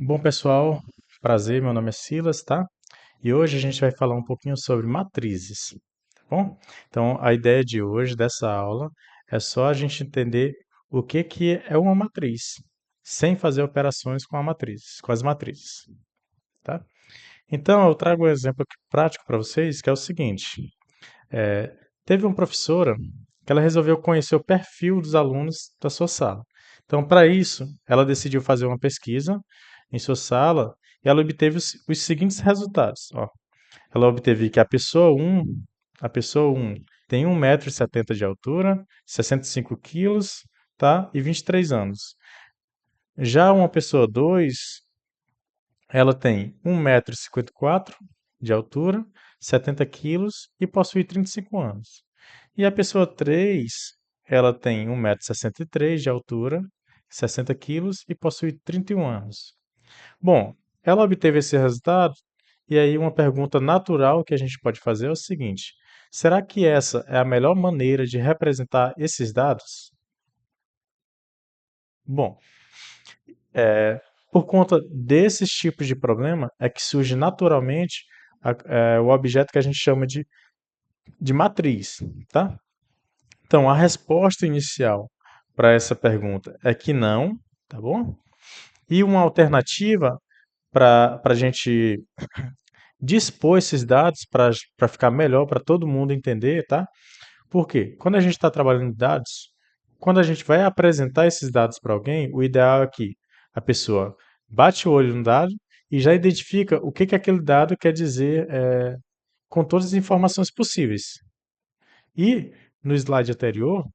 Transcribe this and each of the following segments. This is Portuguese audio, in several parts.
Bom, pessoal, prazer, meu nome é Silas, tá? E hoje a gente vai falar um pouquinho sobre matrizes, tá bom? Então, a ideia de hoje, dessa aula, é só a gente entender o que é uma matriz, sem fazer operações com a matriz, com as matrizes, tá? Então, eu trago um exemplo aqui prático para vocês, que é o seguinte. É, Teve uma professora que ela resolveu conhecer o perfil dos alunos da sua sala. Então, para isso, ela decidiu fazer uma pesquisa em sua sala e ela obteve os seguintes resultados. Ó. Ela obteve que a pessoa 1 tem 1,70 m de altura, 65 quilos, tá? E 23 anos. Já uma pessoa 2, ela tem 1,54 m de altura, 70 quilos e possui 35 anos. E a pessoa 3, ela tem 1,63 m de altura, 60 quilos e possui 31 anos. Bom, ela obteve esse resultado e aí uma pergunta natural que a gente pode fazer é o seguinte: será que essa é a melhor maneira de representar esses dados? Bom, por conta desses tipos de problema é que surge naturalmente o objeto que a gente chama de matriz, tá? Então, a resposta inicial para essa pergunta é que não, tá bom? E uma alternativa para a gente dispor esses dados para ficar melhor para todo mundo entender, tá? Por quê? Quando a gente está trabalhando dados, quando a gente vai apresentar esses dados para alguém, o ideal é que a pessoa bate o olho no dado e já identifica o que aquele dado quer dizer com todas as informações possíveis. E no slide anterior,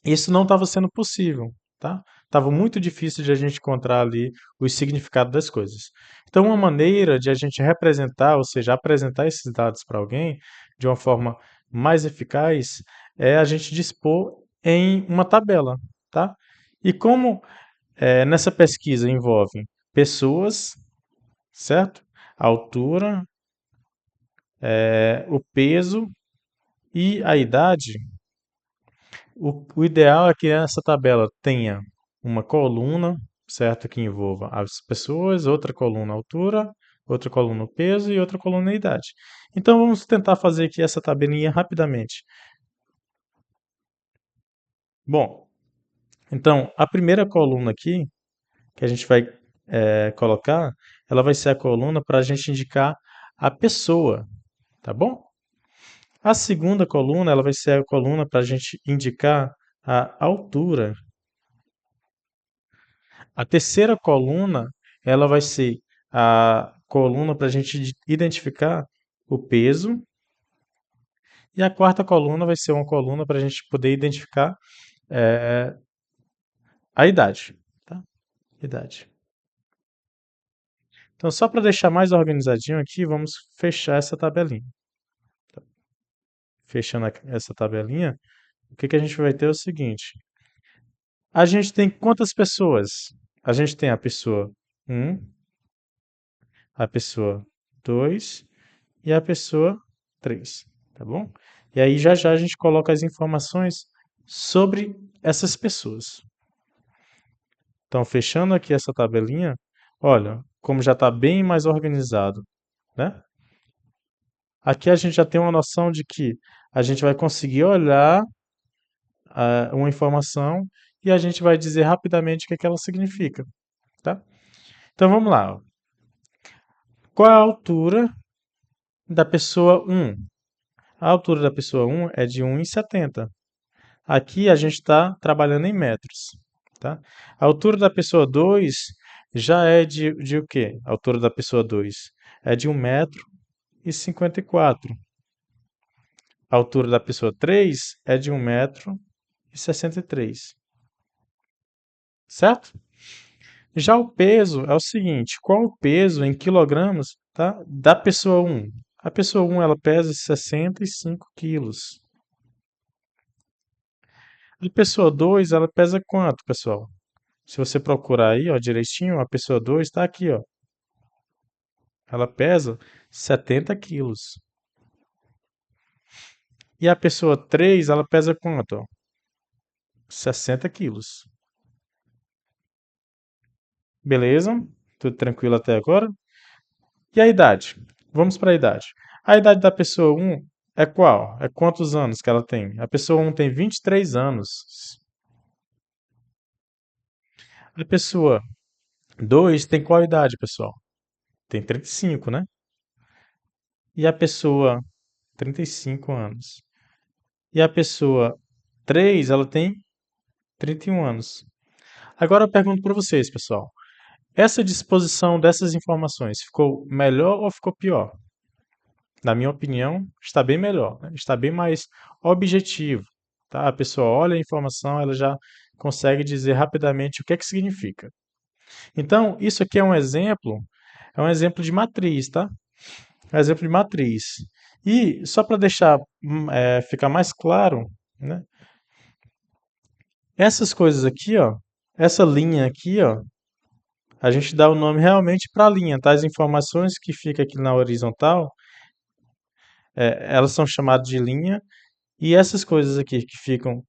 isso não estava sendo possível, tá? Estava muito difícil de a gente encontrar ali o significado das coisas. Então, uma maneira de a gente representar, ou seja, apresentar esses dados para alguém de uma forma mais eficaz, é a gente dispor em uma tabela, tá? E como nessa pesquisa envolve pessoas, certo? A altura, o peso e a idade. O ideal é que essa tabela tenha uma coluna, certo, que envolva as pessoas, outra coluna a altura, outra coluna o peso e outra coluna a idade. Então vamos tentar fazer aqui essa tabelinha rapidamente. Bom, então a primeira coluna aqui que a gente vai colocar, ela vai ser a coluna para a gente indicar a pessoa, tá bom? A segunda coluna, ela vai ser a coluna para a gente indicar a altura. A terceira coluna, ela vai ser a coluna para a gente identificar o peso. E a quarta coluna vai ser uma coluna para a gente poder identificar eh, a idade. Tá? Idade. Então, só para deixar mais organizadinho aqui, vamos fechar essa tabelinha. Fechando essa tabelinha, o que a gente vai ter é o seguinte. A gente tem quantas pessoas? A gente tem a pessoa 1, a pessoa 2 e a pessoa 3, tá bom? E aí já já a gente coloca as informações sobre essas pessoas. Então, fechando aqui essa tabelinha, olha, como já está bem mais organizado, né? Aqui a gente já tem uma noção de que a gente vai conseguir olhar uma informação e a gente vai dizer rapidamente o que ela significa, tá? Então vamos lá. Qual é a altura da pessoa 1? A altura da pessoa 1 é de 1,70. Aqui a gente está trabalhando em metros. Tá? A altura da pessoa 2 já é de o quê? A altura da pessoa 2 é de 1,54 m. A altura da pessoa 3 é de 1,63 m. Certo? Já o peso é o seguinte: qual o peso em quilogramas, tá, da pessoa 1? A pessoa 1 ela pesa 65 quilos. A pessoa 2 ela pesa quanto, pessoal? Se você procurar aí, ó, direitinho, a pessoa 2 está aqui, ó. Ela pesa 70 quilos. E a pessoa 3 ela pesa quanto? Ó? 60 quilos. Beleza? Tudo tranquilo até agora? E a idade? Vamos para a idade. A idade da pessoa um é qual? É quantos anos que ela tem? A pessoa um tem 23 anos. A pessoa 2 tem qual idade, pessoal? Tem 35, né? E a pessoa 35 anos. E a pessoa 3 ela tem 31 anos. Agora eu pergunto para vocês, pessoal. Essa disposição dessas informações ficou melhor ou ficou pior? Na minha opinião, está bem melhor, né? Está bem mais objetivo, tá? A pessoa olha a informação, ela já consegue dizer rapidamente o que é que significa. Então, isso aqui é um exemplo de matriz, tá? É um exemplo de matriz. E só para deixar ficar mais claro, né? Essas coisas aqui, ó, essa linha aqui, ó, a gente dá o nome realmente para a linha, tá? As informações que ficam aqui na horizontal, elas são chamadas de linha, e essas coisas aqui que ficam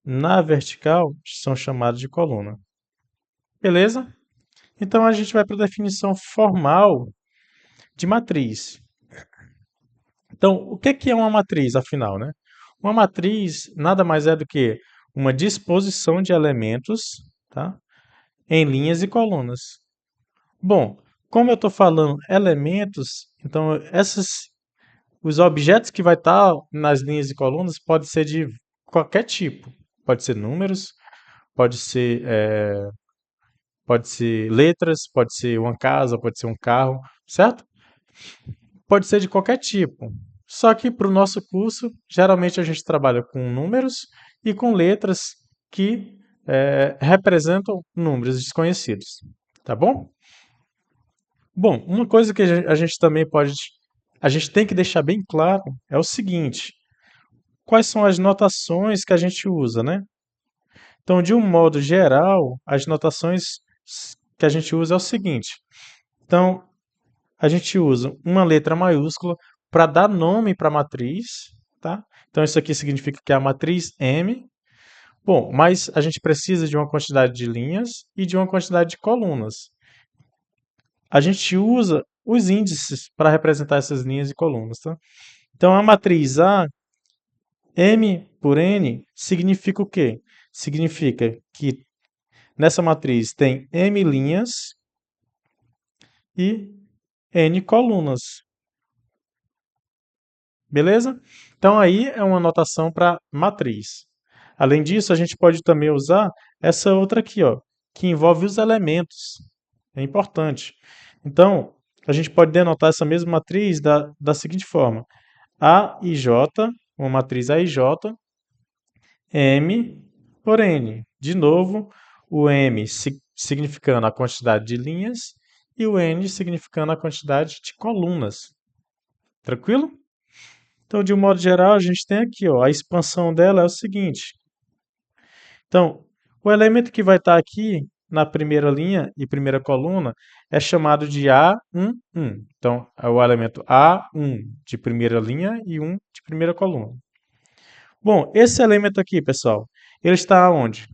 na vertical são chamadas de coluna. Beleza? Então a gente vai para a definição formal de matriz. Então, o que é uma matriz, afinal, né? Uma matriz nada mais é do que uma disposição de elementos, tá? Em linhas e colunas. Bom, como eu estou falando elementos, então os objetos que vai estar nas linhas e colunas pode ser de qualquer tipo. Pode ser números, pode ser, pode ser letras, pode ser uma casa, pode ser um carro, certo? Pode ser de qualquer tipo. Só que para o nosso curso, geralmente a gente trabalha com números e com letras que representam números desconhecidos. Tá bom? Bom, uma coisa que a gente também pode. A gente tem que deixar bem claro é o seguinte: quais são as notações que a gente usa, né? Então, de um modo geral, as notações que a gente usa é o seguinte. Então, a gente usa uma letra maiúscula para dar nome para a matriz, tá? Então, isso aqui significa que é a matriz M. Bom, mas a gente precisa de uma quantidade de linhas e de uma quantidade de colunas. A gente usa os índices para representar essas linhas e colunas, tá? Então, a matriz A, M por N, significa o quê? Significa que nessa matriz tem M linhas e N colunas. Beleza? Então aí é uma notação para matriz. Além disso, a gente pode também usar essa outra aqui, ó, que envolve os elementos. É importante. Então, a gente pode denotar essa mesma matriz da seguinte forma: A e J, uma matriz A e J, M por N. De novo, o M significando a quantidade de linhas e o N significando a quantidade de colunas. Tranquilo? Então, de um modo geral, a gente tem aqui, ó, a expansão dela é o seguinte. Então, o elemento que vai estar aqui na primeira linha e primeira coluna é chamado de A11. Então, é o elemento A1 de primeira linha e 1 de primeira coluna. Bom, esse elemento aqui, pessoal, ele está onde?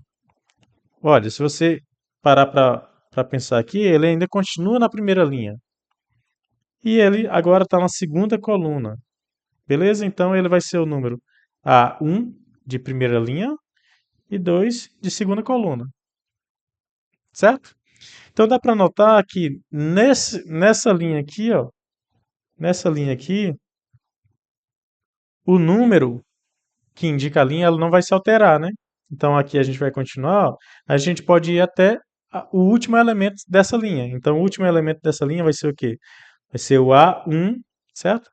Olha, se você parar para pensar aqui, ele ainda continua na primeira linha. E ele agora está na segunda coluna. Beleza? Então ele vai ser o número A1 de primeira linha e 2 de segunda coluna. Certo? Então dá para notar que nessa linha aqui, ó, nessa linha aqui, o número que indica a linha ela não vai se alterar, né? Então aqui a gente vai continuar, ó, a gente pode ir até o último elemento dessa linha. Então o último elemento dessa linha vai ser o quê? Vai ser o A1, certo?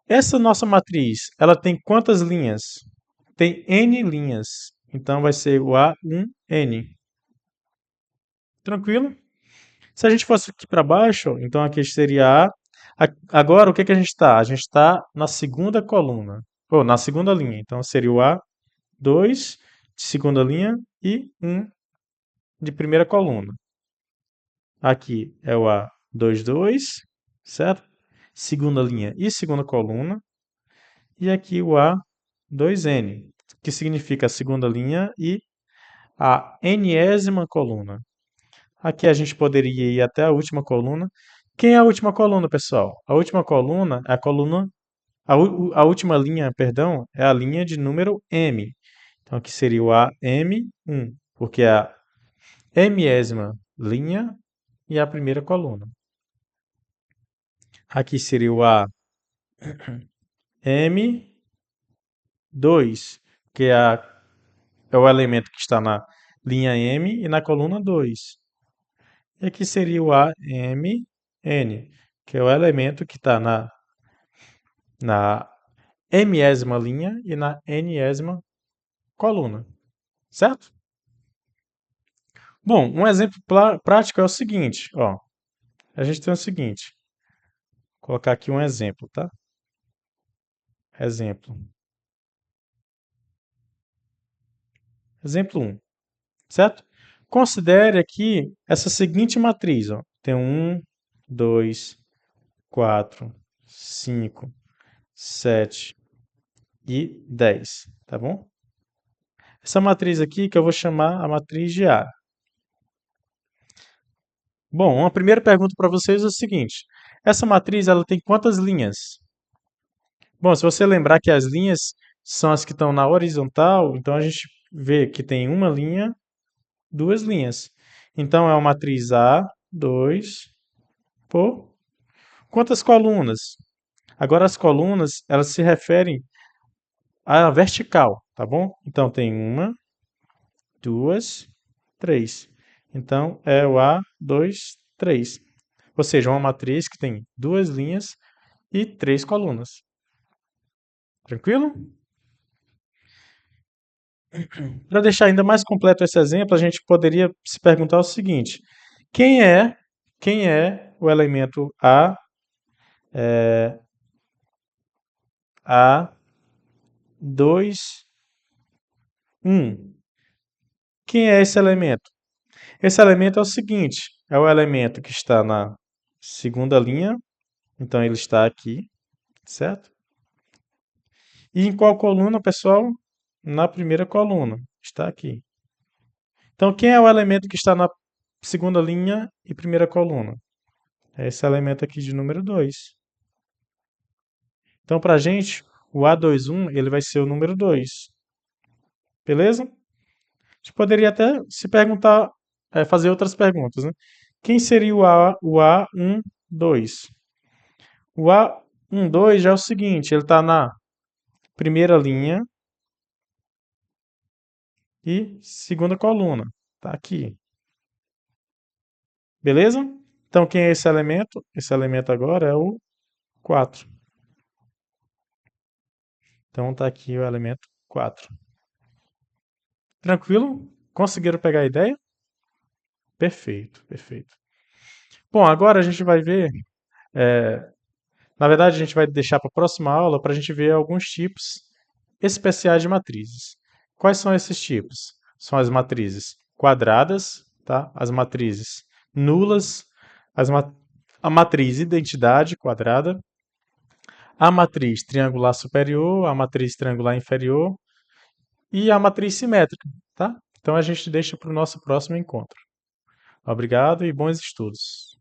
Essa nossa matriz, ela tem quantas linhas? Tem N linhas. Então vai ser o A1N. Tranquilo? Se a gente fosse aqui para baixo, então aqui seria A. Agora o que que a gente está? A gente está na segunda coluna, ou na segunda linha. Então seria o A2 de segunda linha e 1 de primeira coluna. Aqui é o A22, certo? Segunda linha e segunda coluna. E aqui o A2N, que significa a segunda linha e a enésima coluna. Aqui a gente poderia ir até a última coluna. Quem é a última coluna, pessoal? A última coluna é a coluna, a última linha, perdão, é a linha de número M. Então aqui seria o AM1, porque é a mésima linha e a primeira coluna. Aqui seria o AM2, que é o elemento que está na linha M e na coluna 2. E aqui seria o AMN, que é o elemento que está na mésima linha e na nésima coluna, certo? Bom, um exemplo prático é o seguinte, ó, a gente tem o seguinte, vou colocar aqui um exemplo, tá? Exemplo. Exemplo 1, certo? Considere aqui essa seguinte matriz, ó. Tem 1, 2, 4, 5, 7 e 10, tá bom? Essa matriz aqui que eu vou chamar a matriz de A. Bom, uma primeira pergunta para vocês é o seguinte: essa matriz ela tem quantas linhas? Bom, se você lembrar que as linhas são as que estão na horizontal, então a gente vê que tem uma linha, duas linhas. Então é uma matriz A, 2, por quantas colunas? Agora as colunas, elas se referem à vertical, tá bom? Então tem uma, duas, três. Então é o A, 2, 3. Ou seja, uma matriz que tem duas linhas e três colunas. Tranquilo? Para deixar ainda mais completo esse exemplo, a gente poderia se perguntar o seguinte: quem é, quem é o elemento A2, 1? Quem é esse elemento? Esse elemento é o seguinte: é o elemento que está na segunda linha, então ele está aqui, certo? E em qual coluna, pessoal? Na primeira coluna, está aqui. Então, quem é o elemento que está na segunda linha e primeira coluna? É esse elemento aqui de número 2. Então, para a gente, o A21 ele vai ser o número 2. Beleza? A gente poderia até se perguntar, fazer outras perguntas, né? Quem seria o A12? O A12 já é o seguinte, ele está na primeira linha e segunda coluna. Está aqui. Beleza? Então, quem é esse elemento? Esse elemento agora é o 4. Então, está aqui o elemento 4. Tranquilo? Conseguiram pegar a ideia? Perfeito, perfeito. Bom, agora a gente vai ver. é, Na verdade, a gente vai deixar para a próxima aula para a gente ver alguns tipos especiais de matrizes. Quais são esses tipos? São as matrizes quadradas, tá? As matrizes nulas, a matriz identidade quadrada, a matriz triangular superior, a matriz triangular inferior e a matriz simétrica, tá? Então a gente deixa para o nosso próximo encontro. Obrigado e bons estudos.